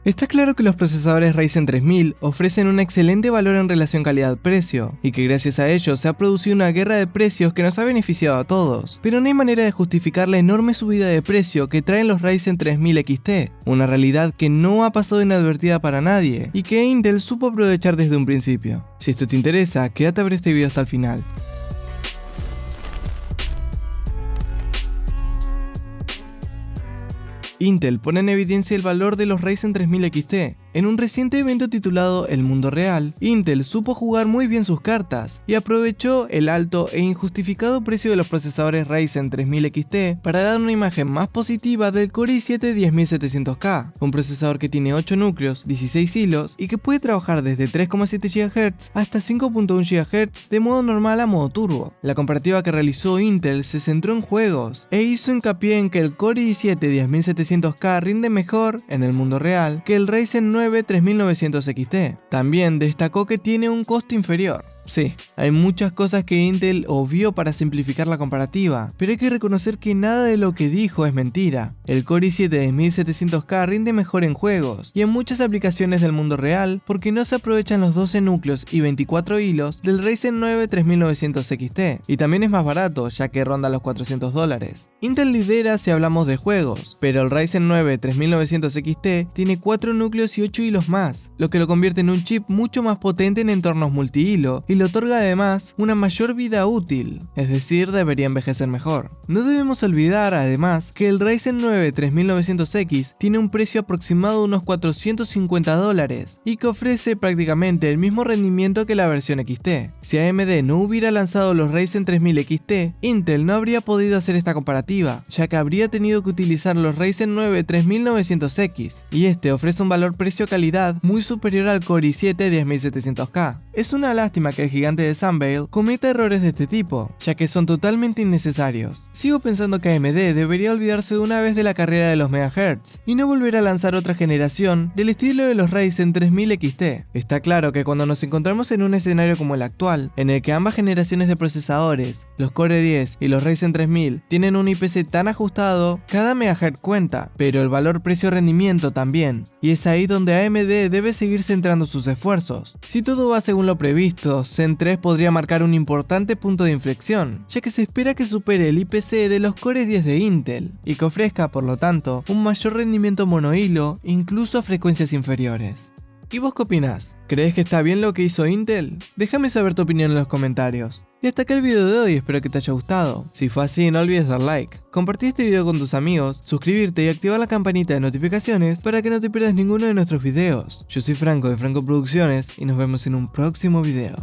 Está claro que los procesadores Ryzen 3000 ofrecen un excelente valor en relación calidad-precio, y que gracias a ellos se ha producido una guerra de precios que nos ha beneficiado a todos, pero no hay manera de justificar la enorme subida de precio que traen los Ryzen 3000 XT, una realidad que no ha pasado inadvertida para nadie, y que Intel supo aprovechar desde un principio. Si esto te interesa, quédate a ver este video hasta el final. Intel pone en evidencia el valor de los Ryzen 3000 XT. En un reciente evento titulado El Mundo Real, Intel supo jugar muy bien sus cartas y aprovechó el alto e injustificado precio de los procesadores Ryzen 3000 XT para dar una imagen más positiva del Core i7-10700K, un procesador que tiene 8 núcleos, 16 hilos y que puede trabajar desde 3,7 GHz hasta 5.1 GHz de modo normal a modo turbo. La comparativa que realizó Intel se centró en juegos e hizo hincapié en que el Core i7-10700K rinde mejor en el mundo real que el Ryzen 3900 XT. También destacó que tiene un costo inferior. Sí, hay muchas cosas que Intel obvió para simplificar la comparativa, pero hay que reconocer que nada de lo que dijo es mentira. El Core i7-10700K rinde mejor en juegos y en muchas aplicaciones del mundo real porque no se aprovechan los 12 núcleos y 24 hilos del Ryzen 9 3900 XT, y también es más barato ya que ronda los $400. Intel lidera si hablamos de juegos, pero el Ryzen 9 3900 XT tiene 4 núcleos y 8 hilos más, lo que lo convierte en un chip mucho más potente en entornos multihilo y le otorga además una mayor vida útil, es decir, debería envejecer mejor. No debemos olvidar además que el Ryzen 9 3900X tiene un precio aproximado de unos $450 y que ofrece prácticamente el mismo rendimiento que la versión XT. Si AMD no hubiera lanzado los Ryzen 3000 XT, Intel no habría podido hacer esta comparativa, ya que habría tenido que utilizar los Ryzen 9 3900X, y este ofrece un valor precio-calidad muy superior al Core i7-10700K. Es una lástima que el gigante de Sunvale cometa errores de este tipo, ya que son totalmente innecesarios. Sigo pensando que AMD debería olvidarse de una vez de la carrera de los MHz y no volver a lanzar otra generación del estilo de los Ryzen 3000 XT. Está claro que cuando nos encontramos en un escenario como el actual, en el que ambas generaciones de procesadores, los Core 10 y los Ryzen 3000, tienen un IPC tan ajustado, cada MHz cuenta, pero el valor precio-rendimiento también, y es ahí donde AMD debe seguir centrando sus esfuerzos. Si todo va según lo previsto, Zen 3 podría marcar un importante punto de inflexión, ya que se espera que supere el IPC de los Core 10 de Intel, y que ofrezca, por lo tanto, un mayor rendimiento monohilo, incluso a frecuencias inferiores. ¿Y vos qué opinás? ¿Crees que está bien lo que hizo Intel? Déjame saber tu opinión en los comentarios. Y hasta acá el video de hoy, espero que te haya gustado. Si fue así, no olvides dar like, compartir este video con tus amigos, suscribirte y activar la campanita de notificaciones para que no te pierdas ninguno de nuestros videos. Yo soy Franco de Franco Producciones y nos vemos en un próximo video.